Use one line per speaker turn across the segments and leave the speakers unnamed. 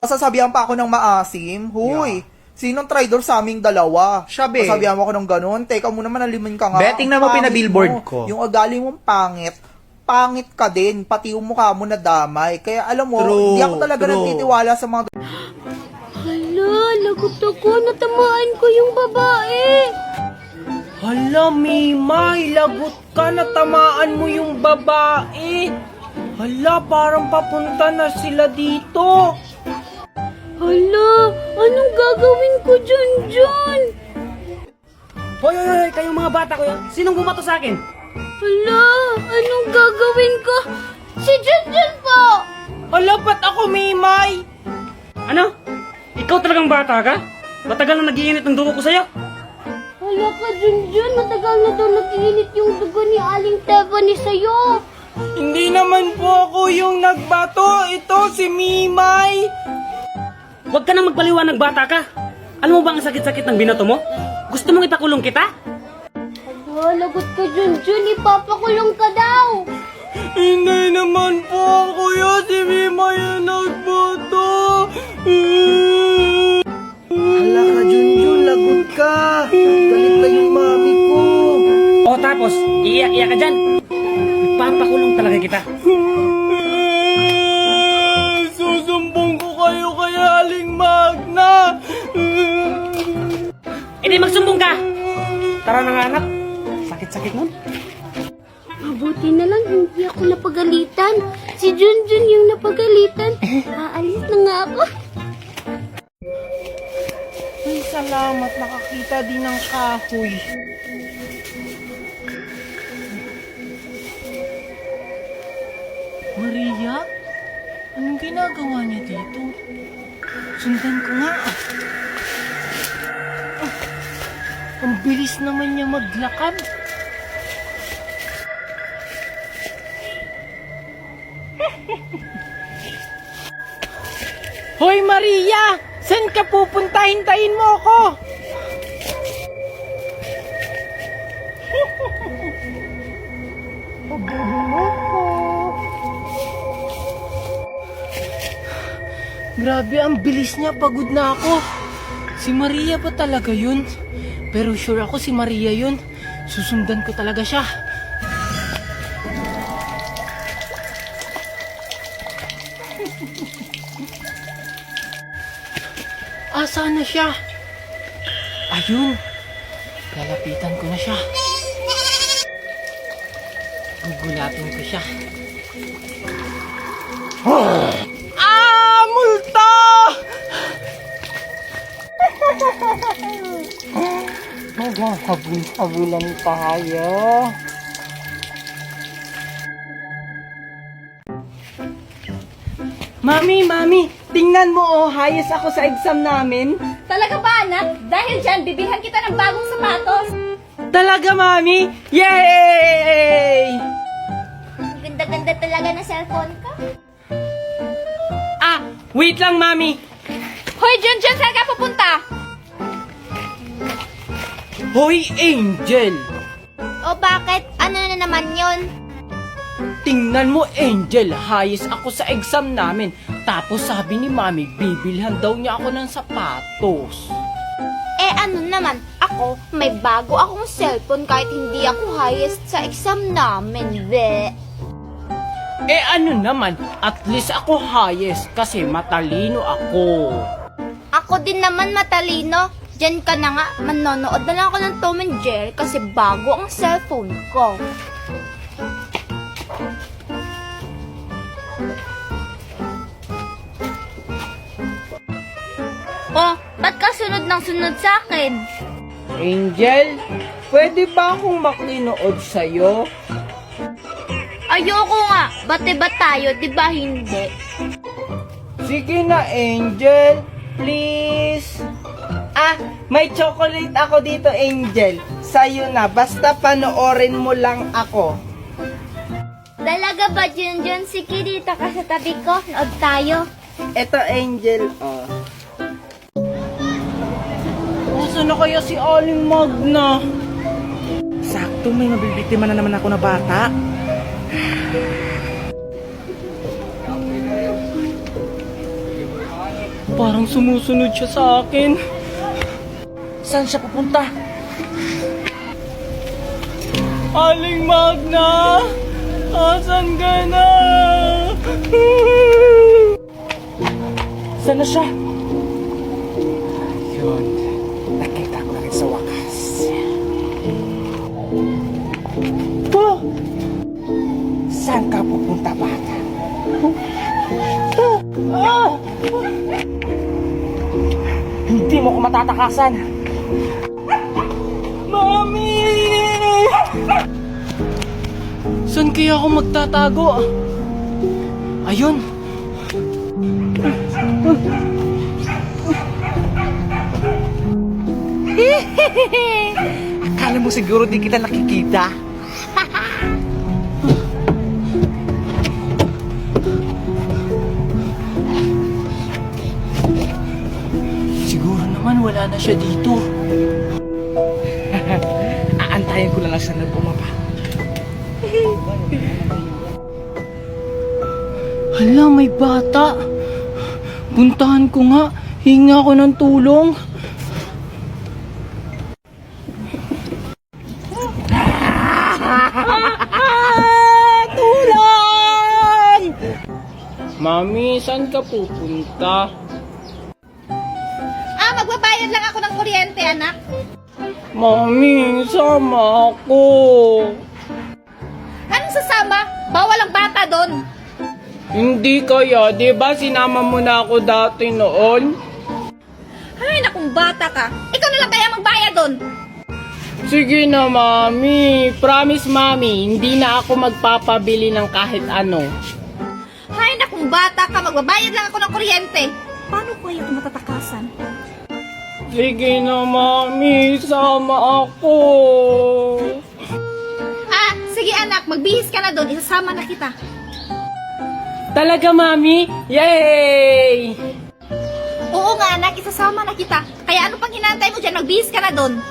Sasabihan pa ako ng maasim. Huy, sinong traitor sa aming dalawa?
Siya, be.
Sasabihan mo ako ng ganun. Teka muna, manalimin ka nga.
Betting
Ang
na mo
pangit
pinabillboard
mo.
ko.
Yung ugali mong pangit, pangit ka din. Pati yung mukha mo nadamay. Kaya alam mo,
True,
hindi ako talaga
true.
nagtitiwala sa mga...
Hala, lagot ako. Natamaan ko yung babae.
Hala, Mimay, lagot ka, natamaan mo yung babae. Hala, parang papunta na sila dito.
Hala, anong gagawin ko dyan?
Hoy, hoy, hoy, kayong mga bata ko yan. Sinong bumato sa akin?
Hala, anong gagawin ko? Si Junjun po!
Hala, ba't ako, Mimay?
Ano? Ikaw talagang bata ka? Matagal na nag-iinit ang dugo ko sa'yo.
Hala ka, Junjun. Matagal na daw nag-iinit yung dugo ni Aling Tiffany sa'yo.
Hindi naman po ako yung nagbato. Ito si Mimay.
Huwag ka nang magpaliwanag, bata ka. Alam mo ba ang sakit-sakit ng binato mo? Gusto mong ipakulong kita?
Hala, lagot ka, Junjun. Ipapakulong ka daw.
Hindi naman po ako yun. Si Mimay yung nagbato.
Hala ka, Junjun, lagot ka. Galit na yung mami ko.
O tapos, iiyak-iyak ka dyan. Ipapakulong talaga kita.
Susumbong ko kayo kay Aling Magna.
E di magsumbong ka. Tara na nga, anak. Sakit-sakit nun.
Mabuti na lang hindi ako napagalitan. Si Junjun yung napagalitan. Aalis na nga ako.
Ay, salamat. Nakakita din ng kahoy. Maria? Anong ginagawa niya dito? Sundan ko nga. Ah, ang bilis naman niya maglakad. Hoy Maria! Saan ka pupunta? Hintayin mo ako! Grabe, ang bilis niya. Pagod na ako. Si Maria ba talaga yun? Pero sure ako si Maria yun. Susundan ko talaga siya. Asa na siya? Ayun. Lalapitan ko na siya. Gugulatin ko siya. Ah! Multa! Habul-habulan tayo. Mami, tingnan mo oh, hayas ako sa exam namin.
Talaga ba, anak? Dahil dyan, bibilhan kita ng bagong sapatos.
Talaga, Mami? Yay!
Ganda-ganda talaga ng cellphone ko.
Ah, wait lang, Mami.
Hoy, Junjun, saan ka pupunta?
Hoy, Angel!
O bakit? Ano na naman yon?
Tingnan mo, Angel, hayas ako sa exam namin. Tapos sabi ni Mami, bibilhan daw niya ako ng sapatos.
Eh ano naman, ako, may bago akong cellphone kahit hindi ako highest sa exam namin, be.
Eh ano naman, at least ako highest kasi matalino ako.
Ako din naman matalino. Diyan ka na nga, manonood na lang ako ng Tom and Jerry kasi bago ang cellphone ko. Oh, ba't ka sunod ng sunod sa akin?
Angel, pwede ba akong makinood sa'yo?
Ayoko nga, bate ba tayo, di ba hindi?
Sige na, Angel. Please. Ah, may chocolate ako dito, Angel. Sa'yo na, basta panoorin mo lang ako.
Talaga ba, Junjun? Sige, dito ka sa tabi ko. Nood tayo.
Eto, Angel, oh. Saan na kaya si Aling Magna?
Sakto, may mabibiktima na naman ako na bata.
Parang sumusunod siya sa akin. Saan siya pupunta? Aling Magna! Asan ka na? Saan na siya? Yun. Nakita ko na rin sa wakas. Oh! Saan ka pupunta, bata? Ah! Hindi mo ko matatakasan. Mami! Saan kaya ako magtatago? Ayun. Akala mo siguro di kita nakikita? Siguro naman wala na siya dito. Aantayin ko lang sana bumaba. Hala, may bata. Puntahan ko nga. Hinga ako ng tulong. Tulong! Mami, saan ka pupunta?
Magbabayad lang ako ng kuryente, anak.
Mami, sama ako.
Anong sasama? Bawal ang bata doon.
Hindi kaya, di ba sinama mo na ako dati noon?
Ay, nakong bata ka. Ikaw na lang kaya magbayad doon.
Sige na, Mami. Promise, Mami, hindi na ako magpapabili ng kahit ano.
Ay, nakong bata ka. Magbabayad lang ako ng kuryente. Paano ko ito matatakasan?
Sige na, Mami. Sama ako.
Sige anak, magbihis ka na doon. Isasama na kita.
Talaga, Mami? Yay!
Oo nga anak, isasama na kita. Kaya ano pang hinantay mo dyan? Magbihis ka na doon.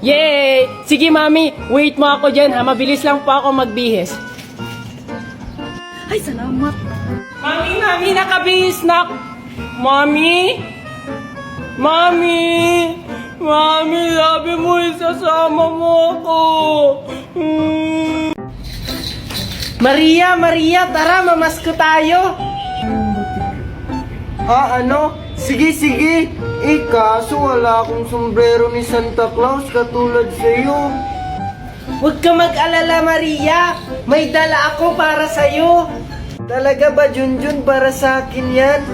Yay! Sige, Mami. Wait mo ako dyan, ha? Mabilis lang po ako magbihis.
Ay, salamat.
Mami, nakabihis na. Mami? Mami, sabi mo isasama mo ako. Maria, tara, mamasko tayo.
Ano? Sige. Kaso wala akong sombrero ni Santa Claus katulad sa'yo.
Huwag ka mag-alala, Maria. May dala ako para sa'yo.
Talaga ba, Junjun, para sa akin yan?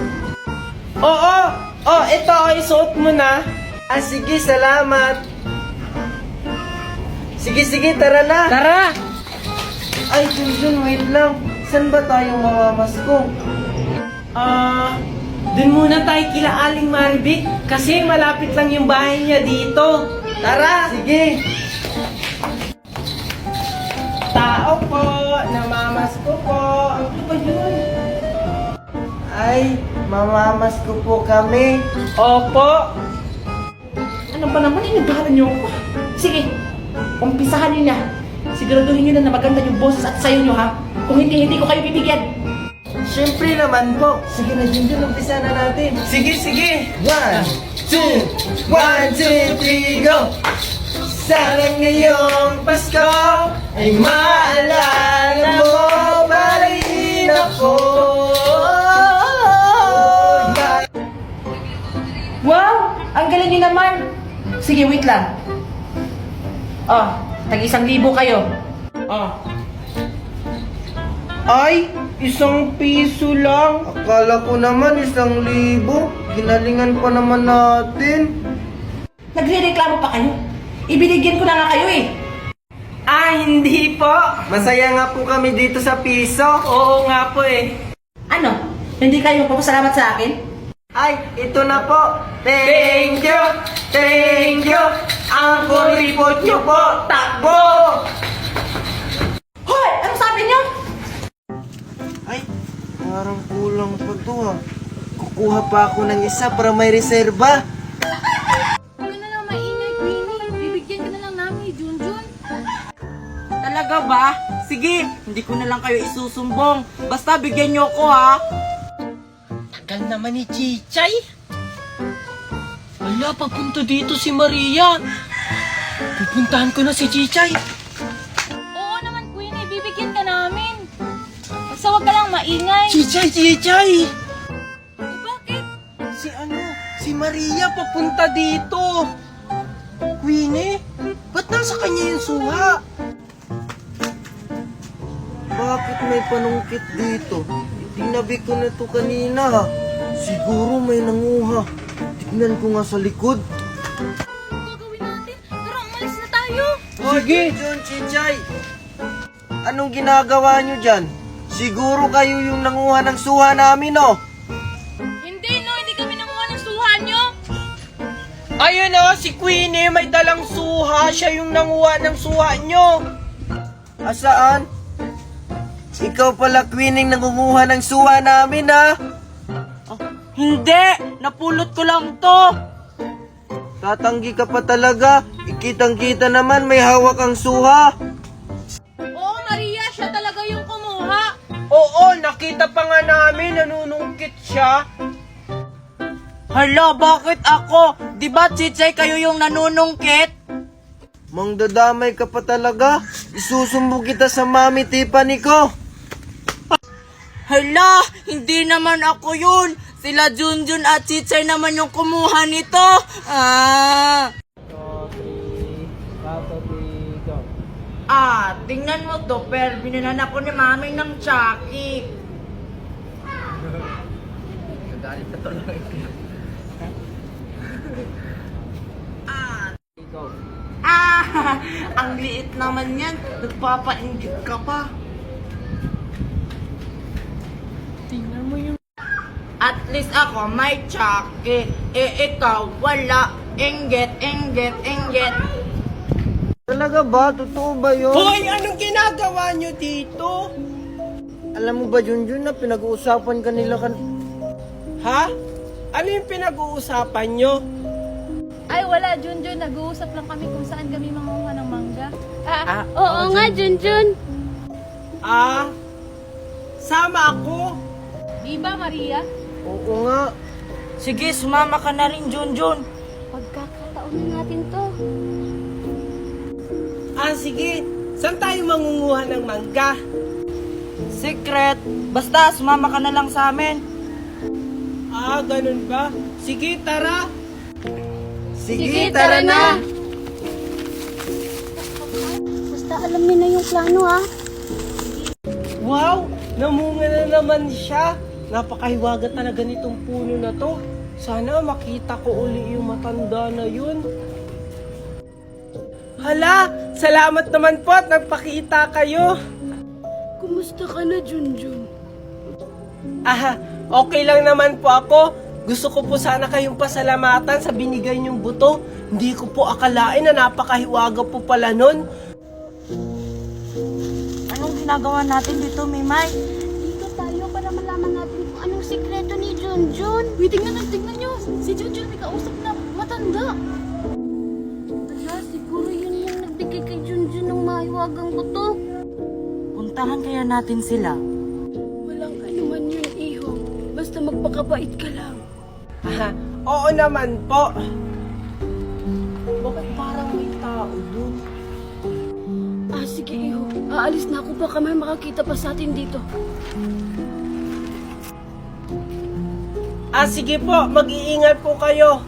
Oo. Ito, isuot mo na.
Sige, salamat. Sige, tara na.
Tara.
Ay, Junjun, wait lang. Saan ba tayo mamamasko?
Dun muna tayo kila Aling Maribik kasi malapit lang yung bahay niya dito. Tara!
Sige.
Tao po, namamasko po. Ano ba yun?
Ay, mamamasko po kami.
Opo.
Ano ba naman inibahan niyo ako? Sige, umpisahan niyo na. Siguraduhin niyo na maganda yung boses at sayo niyo ha. Kung hindi ko kayo bibigyan.
Siyempre naman po. Sige na, Junjun, umpisa na natin.
Sige.
1, 2, 3, go! Sana ngayong Pasko ay maalala mo pa rin ako.
Wow! Ang galing niyo naman! Sige, wait lang. Tag-1,000 kayo.
Ay, 1 piso lang.
Akala ko naman 1,000. Ginalingan pa naman natin.
Nagre-reklamo pa kayo. Ibinigyan ko na nga kayo eh.
Hindi po.
Masaya nga po kami dito sa piso.
Oo nga po eh.
Ano? Hindi kayo papasalamat sa akin?
Ay, ito na po.
Thank you. Ang kuripot niyo po, takbo!
Hoy! Ano sabi niyo?
Ay, parang kulang pa to ah. Kukuha pa ako ng isa para may reserba.
Huwag na lang maingay, Queenie. Bibigyan ka na lang namin, Junjun.
Talaga ba? Sige, hindi ko na lang kayo isusumbong. Basta bigyan niyo ako ha.
Tagal naman ni Chichay. Wala, papunta dito si Maria. Pupuntahan ko na si Chichay.
Oo naman, Queenie. Bibigyan ka namin. Basta huwag ka lang maingay.
Chichay!
Bakit?
Si Maria papunta dito. Queenie, ba't nasa kanya yung suha?
Bakit may panungkit dito? Tinabi ko na to kanina. Siguro may nanguha. Tignan ko nga sa likod.
Ano gagawin natin? Tara, umalis na tayo.
Sige.
John, Chichay! Anong ginagawa nyo dyan? Siguro kayo yung nanguha ng suha namin, oh!
Hindi, no. Hindi kami nanguha ng suha nyo.
Ayun si Queenie may dalang suha. Siya yung nanguha ng suha nyo.
Asaan? Ikaw pala, Queening, nangunguha ng suha namin, ha?
Hindi. Napulot ko lang to.
Tatanggi ka pa talaga. Ikitang-kita naman may hawak ang suha.
Oo, Maria. Siya talaga yung kumuha.
Oo, nakita pa nga namin. Nanunungkit siya.
Hala, bakit ako? Di ba, Chichay, kayo yung nanunungkit?
Mangdadamay ka pa talaga. Isusumbong kita sa Mami Tiffany ko.
Hala, hindi naman ako yun. Sila Junjun at Chichay naman yung kumuha nito. Tingnan mo to, Per. Binilan ako ni Mami ng Chucky. Ang liit naman yan. Nagpapa-inggit ka pa. Tingnan mo yung... At least ako may Chucky. Ikaw wala. Inggit.
Talaga ba? Totoo ba yun?
Hoy, anong ginagawa nyo dito?
Alam mo ba, Junjun, na pinag-uusapan kanila
Ha? Ano yung pinag-uusapan nyo?
Ay, wala, Junjun. Nag-uusap lang kami kung saan kami mangunguha ng mangga.
Oo nga, Junjun.
Sama ako.
Di ba, Maria?
Oo nga.
Sige, sumama ka na rin, Junjun.
Pagkakataon na natin to.
Sige. Saan tayo mangunguha ng mangga?
Secret. Basta, sumama ka na lang sa amin.
Ganun ba? Sige, tara.
Sige, tara na.
Basta alam niyo na yung plano, ha?
Wow! Namunga na naman siya. Napakahiwaga talaga nitong puno na to. Sana makita ko uli yung matanda na yun. Hala! Salamat naman po at nagpakita kayo.
Kumusta ka na, Junjun?
Okay lang naman po ako. Gusto ko po sana kayong pasalamatan sa binigay niyong buto. Hindi ko po akalain na napakahiwaga po pala nun.
Anong ginagawa natin dito, Mimay?
Dito tayo para malaman natin kung anong sikreto ni Junjun.
Uy, tingnan nyo. Si Junjun may kausap na matanda.
Wala, siguro yun yung nagbigay kay Junjun ng mahiwagang buto.
Puntahan kaya natin sila.
Walang anuman yun, Iho. Basta magpakabait ka lang.
Oo naman po. Bakit parang may tao dun?
Sige, Iho. Aalis na ako. Baka may makakita pa sa atin dito.
Sige po, mag-iingat po kayo.